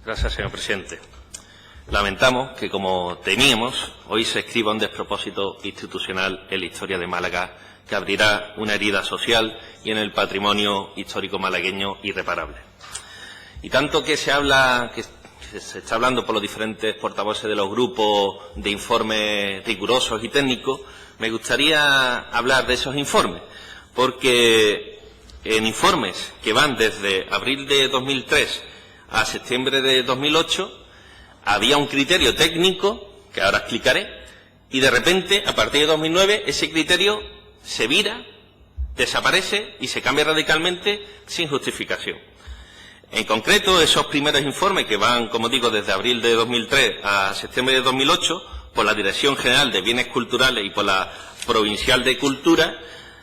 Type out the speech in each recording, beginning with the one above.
Gracias, señor presidente. Lamentamos que, como temíamos, hoy se escriba un despropósito institucional en la historia de Málaga que abrirá una herida social y en el patrimonio histórico malagueño irreparable. Y tanto que se está hablando por los diferentes portavoces de los grupos de informes rigurosos y técnicos, me gustaría hablar de esos informes, porque en informes que van desde abril de 2003 a septiembre de 2008 había un criterio técnico, que ahora explicaré, y de repente, a partir de 2009, ese criterio se vira, desaparece y se cambia radicalmente sin justificación. En concreto, esos primeros informes que van, como digo, desde abril de 2003 a septiembre de 2008, por la Dirección General de Bienes Culturales y por la Provincial de Cultura,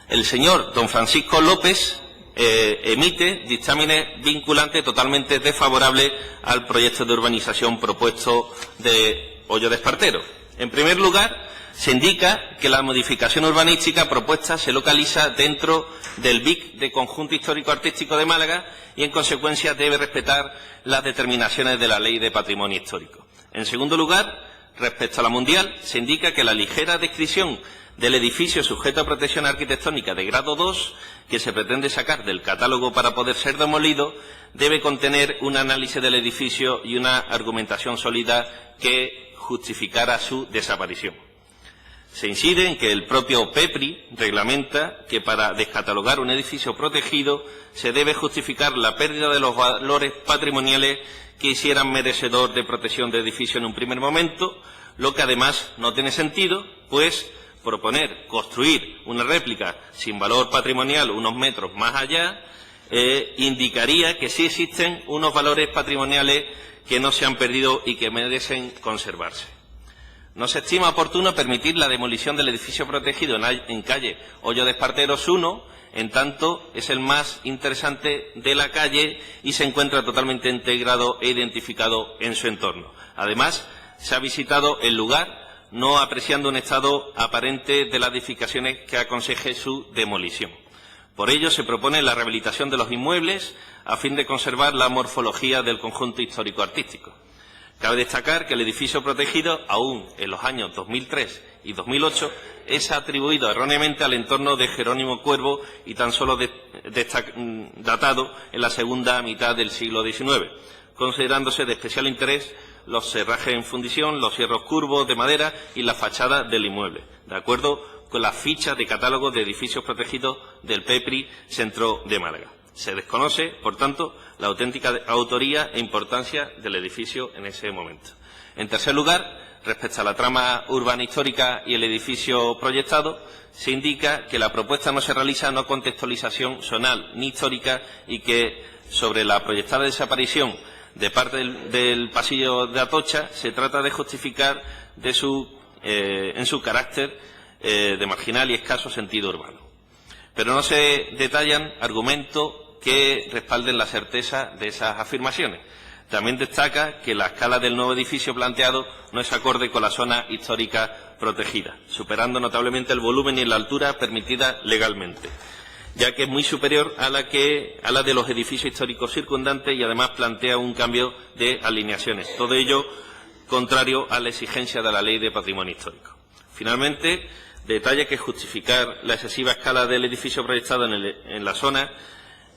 el señor don Francisco López emite dictámenes vinculantes totalmente desfavorables al proyecto de urbanización propuesto de Hoyo de Espartero. En primer lugar, se indica que la modificación urbanística propuesta se localiza dentro del BIC de Conjunto Histórico-Artístico de Málaga y, en consecuencia, debe respetar las determinaciones de la Ley de Patrimonio Histórico. En segundo lugar, respecto a la mundial, se indica que la ligera descripción del edificio sujeto a protección arquitectónica de grado 2, que se pretende sacar del catálogo para poder ser demolido, debe contener un análisis del edificio y una argumentación sólida que justificara su desaparición. Se incide en que el propio PEPRI reglamenta que para descatalogar un edificio protegido se debe justificar la pérdida de los valores patrimoniales que hicieran merecedor de protección de edificio en un primer momento, lo que además no tiene sentido, pues proponer construir una réplica sin valor patrimonial unos metros más allá indicaría que sí existen unos valores patrimoniales que no se han perdido y que merecen conservarse. No se estima oportuno permitir la demolición del edificio protegido en calle Hoyo de Esparteros 1, en tanto es el más interesante de la calle y se encuentra totalmente integrado e identificado en su entorno. Además, se ha visitado el lugar, no apreciando un estado aparente de las edificaciones que aconseje su demolición. Por ello, se propone la rehabilitación de los inmuebles a fin de conservar la morfología del conjunto histórico-artístico. Cabe destacar que el edificio protegido, aún en los años 2003 y 2008, es atribuido erróneamente al entorno de Jerónimo Cuervo y tan solo datado en la segunda mitad del siglo XIX, considerándose de especial interés los cerrajes en fundición, los hierros curvos de madera y la fachada del inmueble, de acuerdo con las fichas de catálogo de edificios protegidos del PEPRI Centro de Málaga. Se desconoce, por tanto, la auténtica autoría e importancia del edificio en ese momento. En tercer lugar, respecto a la trama urbana histórica y el edificio proyectado, se indica que la propuesta no se realiza una contextualización zonal ni histórica y que sobre la proyectada desaparición de parte del pasillo de Atocha se trata de justificar en su carácter de marginal y escaso sentido urbano. Pero no se detallan argumentos que respalden la certeza de esas afirmaciones. También destaca que la escala del nuevo edificio planteado no es acorde con la zona histórica protegida, superando notablemente el volumen y la altura permitida legalmente, ya que es muy superior a la de los edificios históricos circundantes y además plantea un cambio de alineaciones. Todo ello contrario a la exigencia de la Ley de Patrimonio Histórico. Finalmente, detalla que justificar la excesiva escala del edificio proyectado en la zona,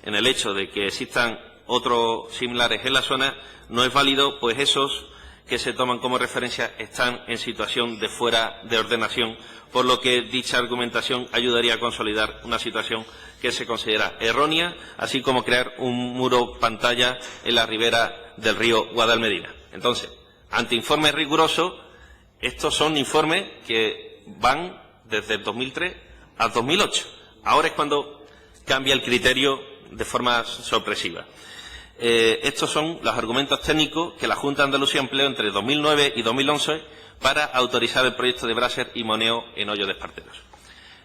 en el hecho de que existan otros similares en la zona, no es válido, pues esos que se toman como referencia están en situación de fuera de ordenación, por lo que dicha argumentación ayudaría a consolidar una situación que se considera errónea, así como crear un muro pantalla en la ribera del río Guadalmedina. Entonces, ante informes rigurosos, estos son informes que van desde el 2003 al 2008. Ahora es cuando cambia el criterio de forma sorpresiva. Estos son los argumentos técnicos que la Junta de Andalucía empleó entre 2009 y 2011 para autorizar el proyecto de Brasser y Moneo en Hoyo de Esparteros.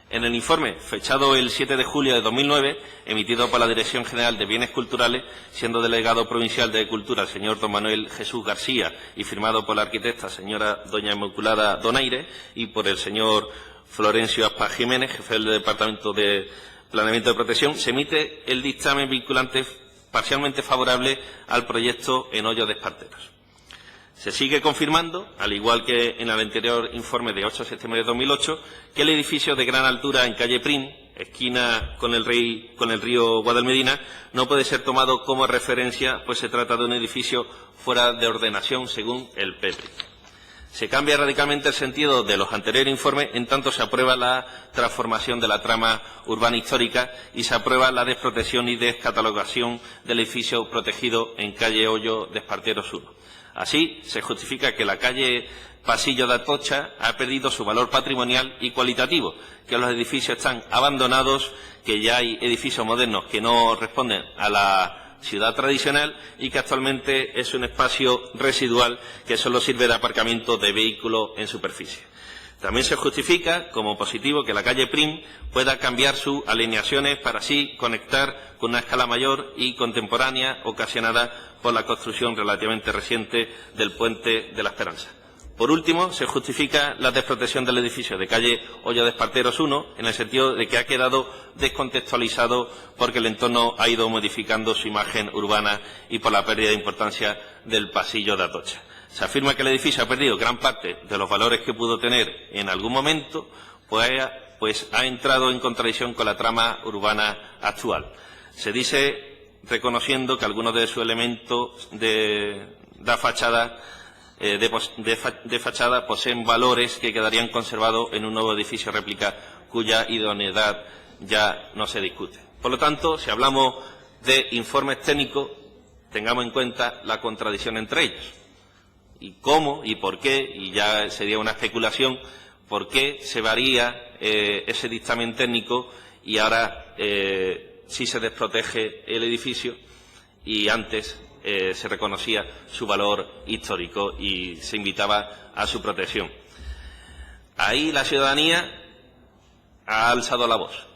En el informe, fechado el 7 de julio de 2009, emitido por la Dirección General de Bienes Culturales, siendo delegado provincial de Cultura el señor don Manuel Jesús García y firmado por la arquitecta señora doña Inmaculada Donaire y por el señor Florencio Aspas Jiménez, jefe del Departamento de Planeamiento de Protección, se emite el dictamen vinculante parcialmente favorable al proyecto en Hoyo de Esparteros. Se sigue confirmando, al igual que en el anterior informe de 8 de septiembre de 2008, que el edificio de gran altura en calle Prim, esquina con el río Guadalmedina, no puede ser tomado como referencia, pues se trata de un edificio fuera de ordenación según el PEPRI. Se cambia radicalmente el sentido de los anteriores informes, en tanto se aprueba la transformación de la trama urbana histórica y se aprueba la desprotección y descatalogación del edificio protegido en calle Hoyo de Esparteros 1. Así, se justifica que la calle Pasillo de Atocha ha perdido su valor patrimonial y cualitativo, que los edificios están abandonados, que ya hay edificios modernos que no responden a la ciudad tradicional y que actualmente es un espacio residual que solo sirve de aparcamiento de vehículos en superficie. También se justifica como positivo que la calle Prim pueda cambiar sus alineaciones para así conectar con una escala mayor y contemporánea ocasionada por la construcción relativamente reciente del Puente de la Esperanza. Por último, se justifica la desprotección del edificio de calle Hoyo de Esparteros 1 en el sentido de que ha quedado descontextualizado porque el entorno ha ido modificando su imagen urbana y por la pérdida de importancia del Pasillo de Atocha. Se afirma que el edificio ha perdido gran parte de los valores que pudo tener en algún momento, pues ha entrado en contradicción con la trama urbana actual. Se dice, reconociendo que algunos de sus elementos de fachada poseen valores que quedarían conservados en un nuevo edificio réplica cuya idoneidad ya no se discute. Por lo tanto, si hablamos de informes técnicos, tengamos en cuenta la contradicción entre ellos. Y cómo y por qué, y ya sería una especulación, por qué se varía ese dictamen técnico y ahora sí se desprotege el edificio y antes se reconocía su valor histórico y se invitaba a su protección. Ahí la ciudadanía ha alzado la voz,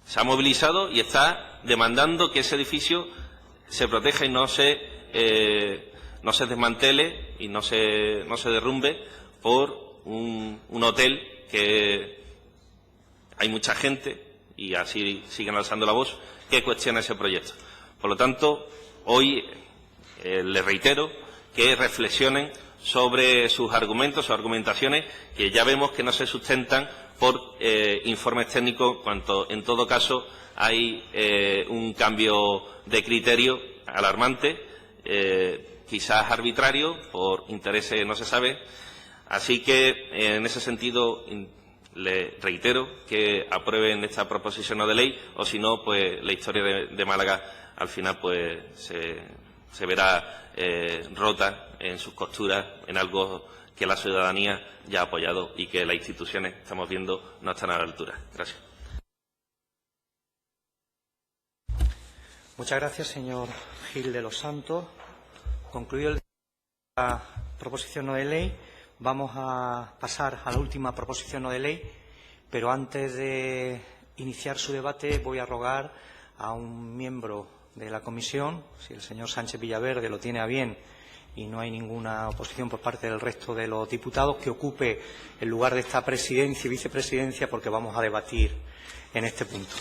se ha movilizado y está demandando que ese edificio se proteja y no se desmantele y no se derrumbe por un hotel que hay mucha gente, y así siguen alzando la voz, que cuestiona ese proyecto. Por lo tanto, hoy les reitero que reflexionen sobre sus argumentos, sus argumentaciones, que ya vemos que no se sustentan por informes técnicos, cuanto en todo caso hay un cambio de criterio alarmante, quizás arbitrario, por intereses no se sabe. Así que, en ese sentido, le reitero que aprueben esta proposición no de ley, o si no, pues la historia de Málaga al final pues se verá rota en sus costuras en algo que la ciudadanía ya ha apoyado y que las instituciones, estamos viendo, no están a la altura. Gracias. Muchas gracias, señor Gil de los Santos. Concluido la proposición no de ley, vamos a pasar a la última proposición no de ley, pero antes de iniciar su debate voy a rogar a un miembro de la comisión, si el señor Sánchez Villaverde lo tiene a bien y no hay ninguna oposición por parte del resto de los diputados, que ocupe el lugar de esta presidencia y vicepresidencia, porque vamos a debatir en este punto.